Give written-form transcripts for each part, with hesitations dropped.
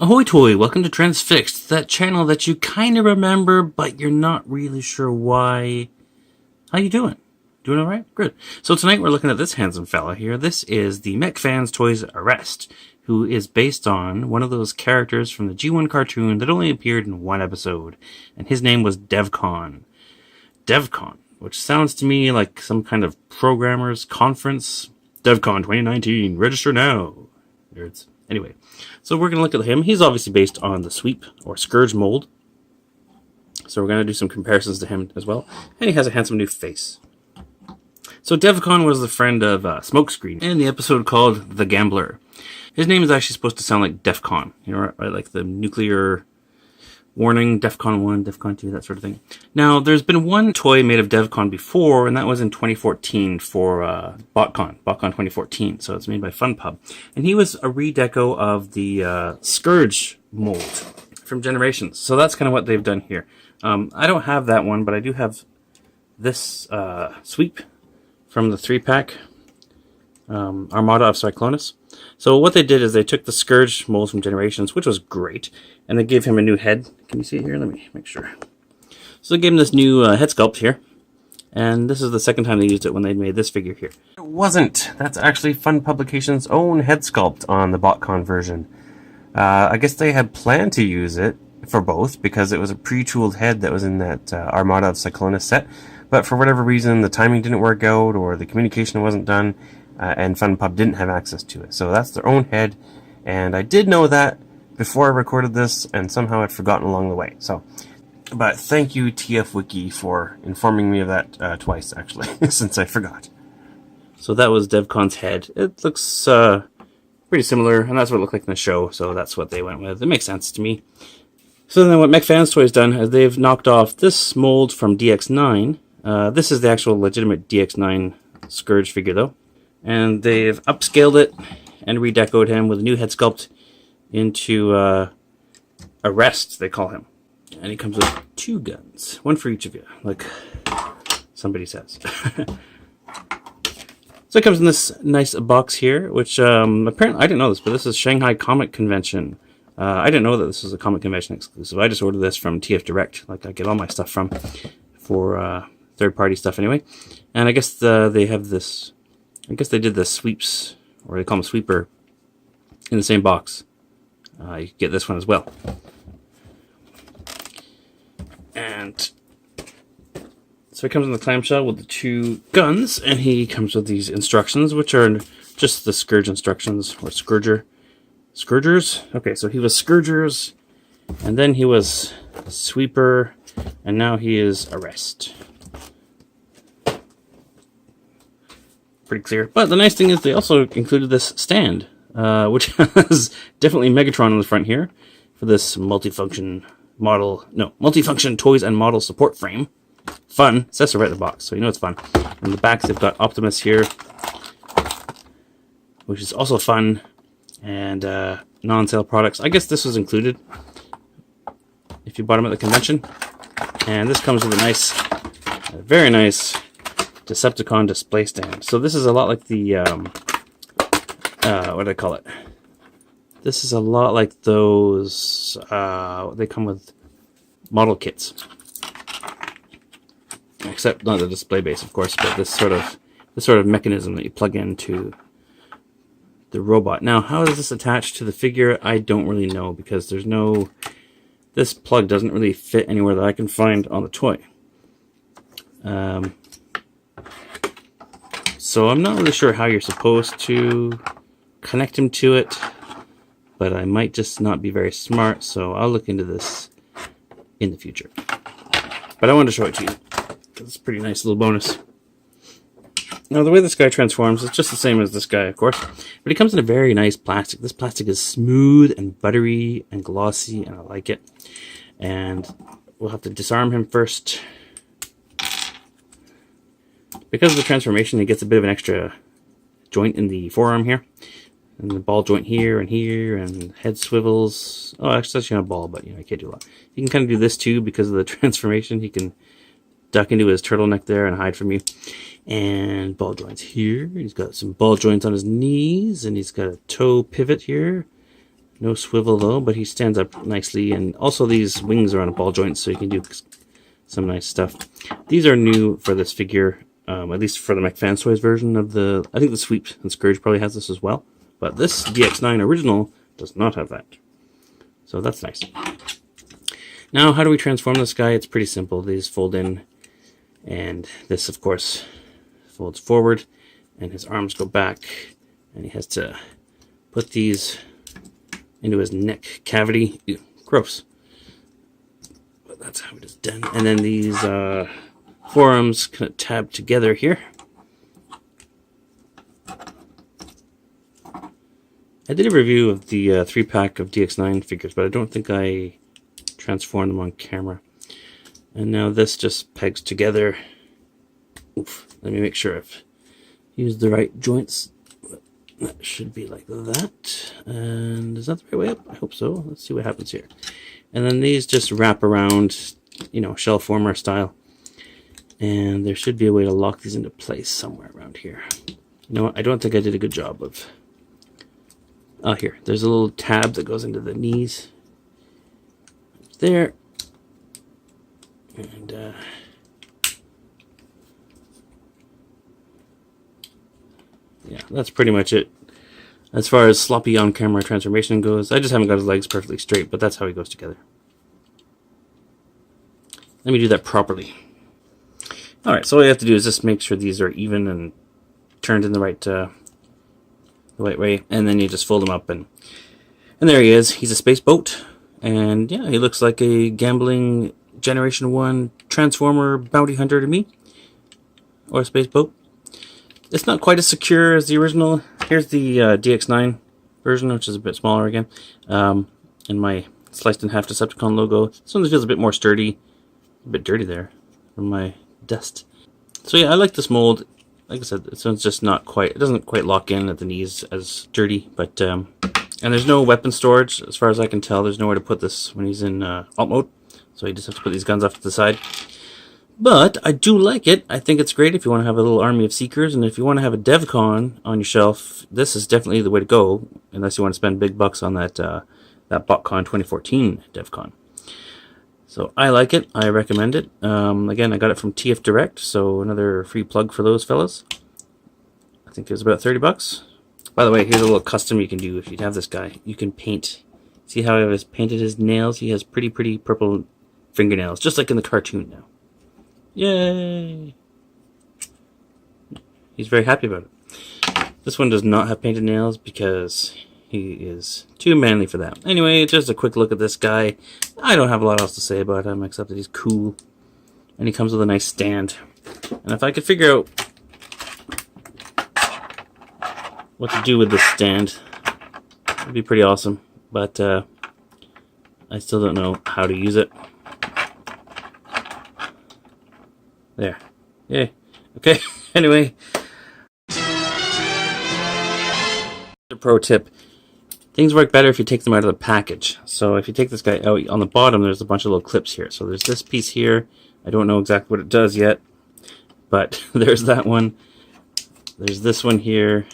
Ahoy toy, welcome to Transfixed, that channel that you kind of remember, but you're not really sure why. How you doing? Doing alright? Good. So tonight we're looking at this handsome fella here. This is the mechfanstoys Arrest, who is based on one of those characters from the G1 cartoon that only appeared in one episode, and his name was DEVCON. DEVCON, which sounds to me like some kind of programmers conference. DEVCON 2019, register now. Nerds. Anyway, so we're going to look at him. He's obviously based on the Sweep or Scourge mold. So we're going to do some comparisons to him as well. And he has a handsome new face. So DEVCON was the friend of Smokescreen in the episode called The Gambler. His name is actually supposed to sound like DEFCON. You know, right? Like the nuclear warning, DEFCON 1, DEFCON 2, that sort of thing. Now, there's been one toy made of DEVCON before, and that was in 2014 for BotCon 2014. So it's made by FunPub. And he was a redeco of the Scourge mold from Generations. So that's kind of what they've done here. I don't have that one, but I do have this Sweep from the 3-pack Armada of Cyclonus. So what they did is they took the Scourge mold from Generations, which was great, and they gave him a new head. Can you see it here? Let me make sure. So they gave him this new head sculpt here, and this is the second time they used it when they made this figure here. It wasn't. That's actually Fun Publications' own head sculpt on the BotCon version. I guess they had planned to use it for both because it was a pre-tooled head that was in that Armada of Cyclonus set, but for whatever reason the timing didn't work out or the communication wasn't done, and FunPub didn't have access to it. So that's their own head, and I did know that before I recorded this, and somehow I'd forgotten along the way. So, but thank you TF Wiki for informing me of that twice, actually, since I forgot. So that was DEVCON's head. It looks pretty similar, and that's what it looked like in the show, so that's what they went with. It makes sense to me. So then what mechfanstoys done is they've knocked off this mold from DX9. This is the actual legitimate DX9 Scourge figure, though. And they've upscaled it and redecoed him with a new head sculpt into Arrest, they call him. And he comes with 2 guns. One for each of you, like somebody says. So it comes in this nice box here, which apparently, I didn't know this, but this is Shanghai Comic Convention. I didn't know that this was a Comic Convention exclusive. I just ordered this from TF Direct, like I get all my stuff from, for third-party stuff anyway. And I guess they have this, I guess they did the sweeps, or they call them sweeper, in the same box. You get this one as well. And so he comes in the clamshell with the 2 guns, and he comes with these instructions, which are just the Scourge instructions, or Scourgers? Okay, so he was Scourgers, and then he was Sweeper, and now he is Arrest. Pretty clear. But the nice thing is they also included this stand, which has definitely Megatron on the front here for this multifunction toys and model support frame. Fun. It says so right in the box, so you know it's fun. In the back they've got Optimus here, which is also fun, and non-sale products. I guess this was included if you bought them at the convention. And this comes with a very nice Decepticon display stand. So this is a lot like the what do I call it? This is a lot like those they come with model kits, except not the display base, of course, but this sort of mechanism that you plug into the robot. Now, how is this attached to the figure? I don't really know, because there's no, this plug doesn't really fit anywhere that I can find on the toy. So I'm not really sure how you're supposed to connect him to it, but I might just not be very smart, so I'll look into this in the future. But I wanted to show it to you, because it's a pretty nice little bonus. Now, the way this guy transforms is just the same as this guy, of course, but he comes in a very nice plastic. This plastic is smooth and buttery and glossy, and I like it. And we'll have to disarm him first. Because of the transformation, he gets a bit of an extra joint in the forearm here, and the ball joint here, and head swivels. Oh, actually, that's not a ball, but you know, I can't do a lot. He can kind of do this too because of the transformation. He can duck into his turtleneck there and hide from you. And ball joints here. He's got some ball joints on his knees, and he's got a toe pivot here. No swivel though, but he stands up nicely, and also these wings are on a ball joint, so you can do some nice stuff. These are new for this figure, at least for the mechfanstoys version of the... I think the Sweep and Scourge probably has this as well, but this DX9 original does not have that. So that's nice. Now, how do we transform this guy? It's pretty simple. These fold in, and this, of course, folds forward, and his arms go back, and he has to put these into his neck cavity. Ew, gross. But that's how it is done. And then these forearms kind of tab together here. I did a review of the 3-pack of DX9 figures, but I don't think I transformed them on camera. And now this just pegs together. Oof, let me make sure I've used the right joints. That should be like that. And is that the right way up? I hope so. Let's see what happens here. And then these just wrap around, you know, shell former style. And there should be a way to lock these into place somewhere around here. You know what? I don't think I did a good job of... Oh, here. There's a little tab that goes into the knees. There. And, yeah, that's pretty much it. As far as sloppy on-camera transformation goes, I just haven't got his legs perfectly straight, but that's how he goes together. Let me do that properly. Alright, so all you have to do is just make sure these are even and turned in the right way, and then you just fold them up, and there he is. He's a space boat, and yeah, he looks like a gambling Generation 1 Transformer bounty hunter to me, or a space boat. It's not quite as secure as the original. Here's the DX9 version, which is a bit smaller again, and my sliced in half Decepticon logo. This one feels a bit more sturdy, a bit dirty there from my dust. So yeah, I like this mold. Like I said, this one's just not quite, it doesn't quite lock in at the knees as dirty, but, and there's no weapon storage, as far as I can tell. There's nowhere to put this when he's in alt mode, so you just have to put these guns off to the side. But I do like it. I think it's great if you want to have a little army of Seekers, and if you want to have a DEVCON on your shelf, this is definitely the way to go, unless you want to spend big bucks on that BotCon 2014 DEVCON. So I like it. I recommend it. Again, I got it from TF Direct, so another free plug for those fellas. I think it was about 30 bucks. By the way, here's a little custom you can do if you have this guy. You can paint. See how I have painted his nails? He has pretty purple fingernails, just like in the cartoon now. Yay! He's very happy about it. This one does not have painted nails because he is too manly for that. Anyway, just a quick look at this guy. I don't have a lot else to say about him except that he's cool. And he comes with a nice stand. And if I could figure out what to do with this stand, it'd be pretty awesome. But I still don't know how to use it. There. Yay. Okay. Anyway. A pro tip. Things work better if you take them out of the package. So if you take this guy out, on the bottom there's a bunch of little clips here. So there's this piece here. I don't know exactly what it does yet, but there's that one. There's this one here.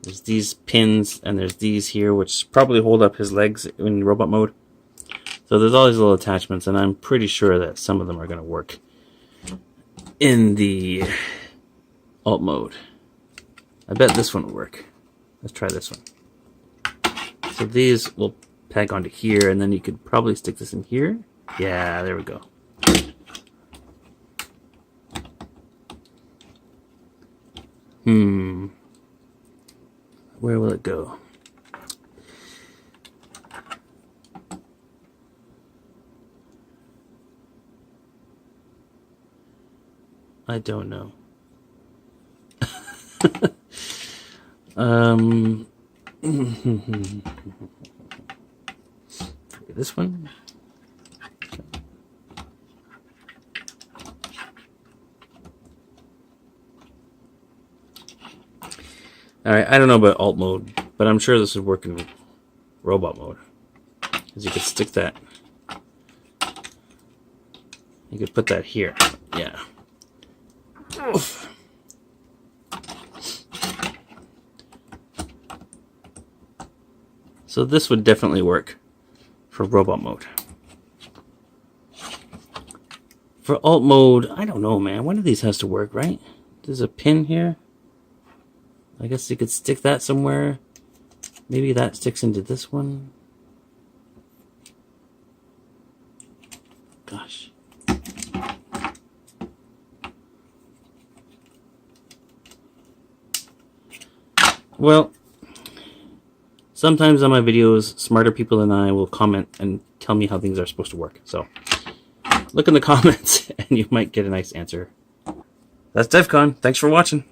There's these pins, and there's these here, which probably hold up his legs in robot mode. So there's all these little attachments, and I'm pretty sure that some of them are going to work in the alt mode. I bet this one will work. Let's try this one. So these will peg onto here, and then you could probably stick this in here. Yeah, there we go. Where will it go? I don't know. This one. Alright, I don't know about alt mode, but I'm sure this would work in robot mode. Because you could stick that. You could put that here. Yeah. Oof. So this would definitely work for robot mode. For alt mode, I don't know, man. One of these has to work, right? There's a pin here. I guess you could stick that somewhere. Maybe that sticks into this one. Gosh. Well, sometimes on my videos, smarter people than I will comment and tell me how things are supposed to work. So, look in the comments and you might get a nice answer. That's DEVCON. Thanks for watching.